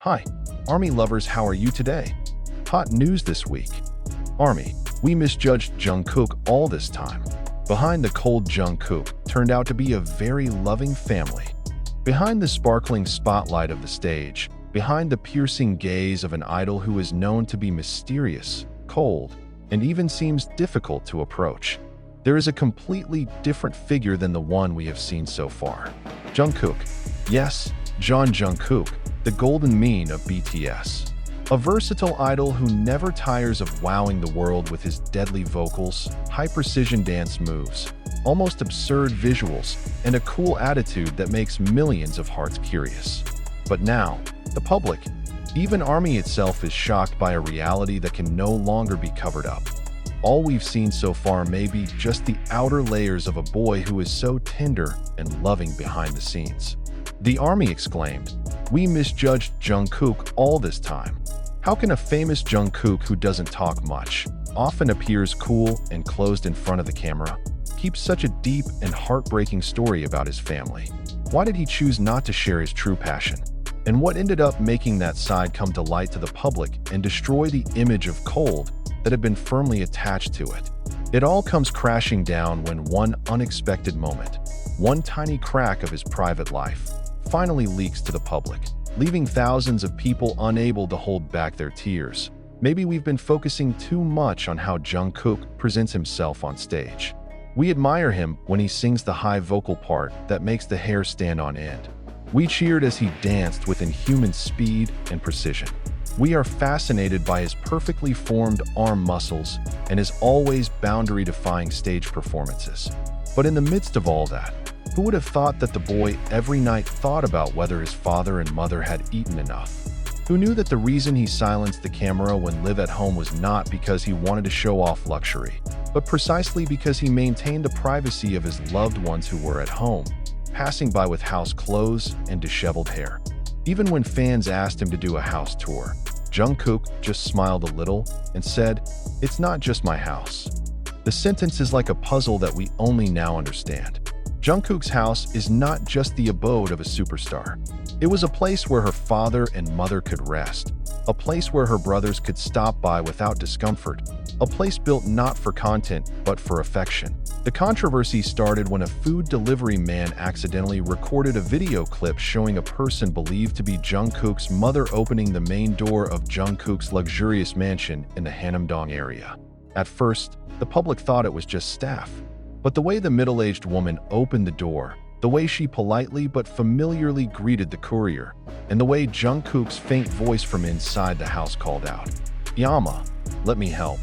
Hi, ARMY lovers, how are you today? Hot news this week. ARMY, we misjudged Jungkook all this time. Behind the cold Jungkook turned out to be a very loving family. Behind the sparkling spotlight of the stage, behind the piercing gaze of an idol who is known to be mysterious, cold, and even seems difficult to approach, there is a completely different figure than the one we have seen so far. Jungkook. Yes, Jeon Jungkook, the golden mean of BTS. A versatile idol who never tires of wowing the world with his deadly vocals, high-precision dance moves, almost absurd visuals, and a cool attitude that makes millions of hearts curious. But now, the public, even ARMY itself, is shocked by a reality that can no longer be covered up. All we've seen so far may be just the outer layers of a boy who is so tender and loving behind the scenes. The ARMY exclaimed, "We misjudged Jungkook all this time. How can a famous Jungkook who doesn't talk much, often appears cool and closed in front of the camera, keep such a deep and heartbreaking story about his family? Why did he choose not to share his true passion? And what ended up making that side come to light to the public and destroy the image of Cold that had been firmly attached to it?" It all comes crashing down when one unexpected moment, one tiny crack of his private life, finally leaks to the public, leaving thousands of people unable to hold back their tears. Maybe we've been focusing too much on how Jungkook presents himself on stage. We admire him when he sings the high vocal part that makes the hair stand on end. We cheered as he danced with inhuman speed and precision. We are fascinated by his perfectly formed arm muscles and his always boundary-defying stage performances. But in the midst of all that, who would have thought that the boy every night thought about whether his father and mother had eaten enough? Who knew that the reason he silenced the camera when live at home was not because he wanted to show off luxury, but precisely because he maintained the privacy of his loved ones who were at home, passing by with house clothes and disheveled hair? Even when fans asked him to do a house tour, Jungkook just smiled a little and said, "It's not just my house." The sentence is like a puzzle that we only now understand. Jungkook's house is not just the abode of a superstar. It was a place where her father and mother could rest, a place where her brothers could stop by without discomfort, a place built not for content but for affection. The controversy started when a food delivery man accidentally recorded a video clip showing a person believed to be Jungkook's mother opening the main door of Jungkook's luxurious mansion in the Hanamdong area. At first, the public thought it was just staff. But the way the middle-aged woman opened the door, the way she politely but familiarly greeted the courier, and the way Jungkook's faint voice from inside the house called out, "Yama, let me help,"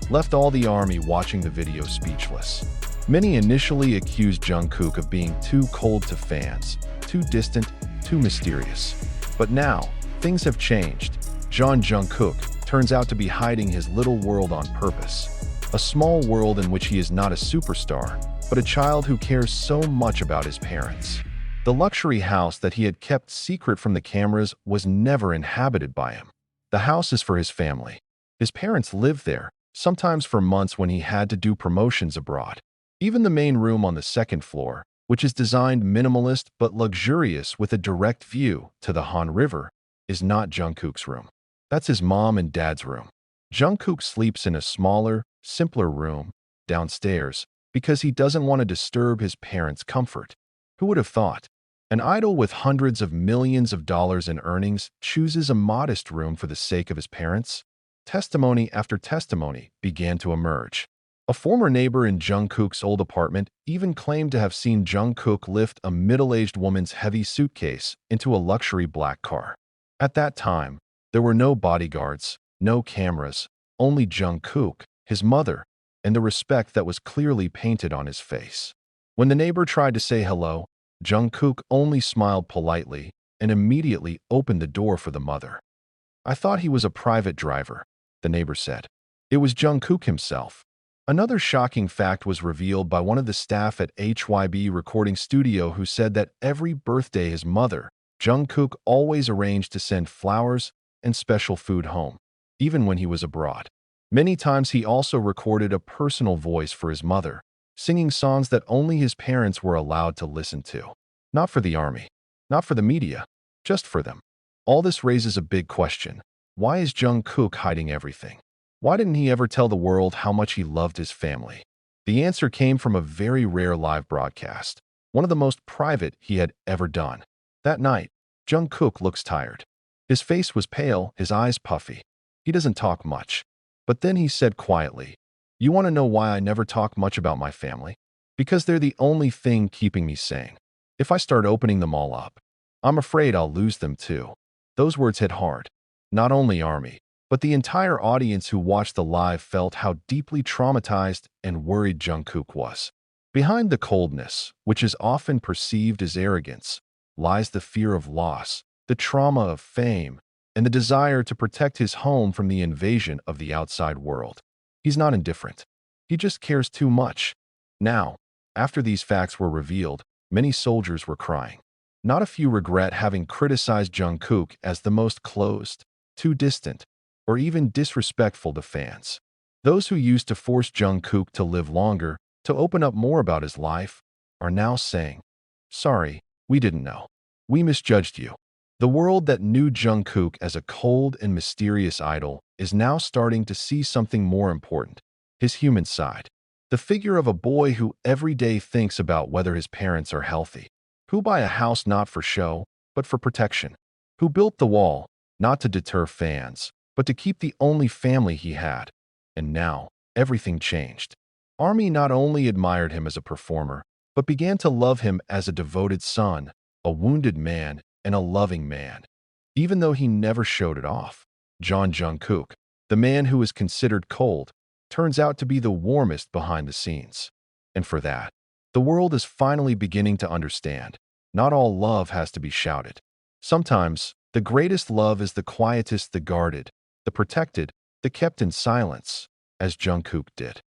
left all the ARMY watching the video speechless. Many initially accused Jungkook of being too cold to fans, too distant, too mysterious. But now, things have changed. Jeon Jungkook turns out to be hiding his little world on purpose. A small world in which he is not a superstar, but a child who cares so much about his parents. The luxury house that he had kept secret from the cameras was never inhabited by him. The house is for his family. His parents lived there, sometimes for months when he had to do promotions abroad. Even the main room on the second floor, which is designed minimalist but luxurious with a direct view to the Han River, is not Jungkook's room. That's his mom and dad's room. Jungkook sleeps in a smaller, simpler room downstairs because he doesn't want to disturb his parents' comfort. Who would have thought? An idol with hundreds of millions of dollars in earnings chooses a modest room for the sake of his parents? Testimony after testimony began to emerge. A former neighbor in Jungkook's old apartment even claimed to have seen Jungkook lift a middle-aged woman's heavy suitcase into a luxury black car. At that time, there were no bodyguards, no cameras, only Jungkook, his mother, and the respect that was clearly painted on his face. When the neighbor tried to say hello, Jungkook only smiled politely and immediately opened the door for the mother. "I thought he was a private driver," the neighbor said. It was Jungkook himself. Another shocking fact was revealed by one of the staff at HYB recording studio who said that every birthday his mother, Jungkook, always arranged to send flowers and special food home, even when he was abroad. Many times he also recorded a personal voice for his mother, singing songs that only his parents were allowed to listen to. Not for the ARMY, not for the media, just for them. All this raises a big question. Why is Jungkook hiding everything? Why didn't he ever tell the world how much he loved his family? The answer came from a very rare live broadcast, one of the most private he had ever done. That night, Jungkook looks tired. His face was pale, his eyes puffy. He doesn't talk much. But then he said quietly, "You want to know why I never talk much about my family? Because they're the only thing keeping me sane. If I start opening them all up, I'm afraid I'll lose them too." Those words hit hard. Not only ARMY, but the entire audience who watched the live felt how deeply traumatized and worried Jungkook was. Behind the coldness, which is often perceived as arrogance, lies the fear of loss, the trauma of fame, and the desire to protect his home from the invasion of the outside world. He's not indifferent. He just cares too much. Now, after these facts were revealed, many soldiers were crying. Not a few regret having criticized Jungkook as the most closed, too distant, or even disrespectful to fans. Those who used to force Jungkook to live longer, to open up more about his life, are now saying, "Sorry, we didn't know. We misjudged you." The world that knew Jungkook as a cold and mysterious idol is now starting to see something more important, his human side. The figure of a boy who every day thinks about whether his parents are healthy, who buy a house not for show, but for protection, who built the wall, not to deter fans, but to keep the only family he had. And now, everything changed. ARMY not only admired him as a performer, but began to love him as a devoted son, a wounded man, and a loving man. Even though he never showed it off, Jungkook, the man who is considered cold, turns out to be the warmest behind the scenes. And for that, the world is finally beginning to understand. Not all love has to be shouted. Sometimes, the greatest love is the quietest, the guarded, the protected, the kept in silence, as Jungkook did.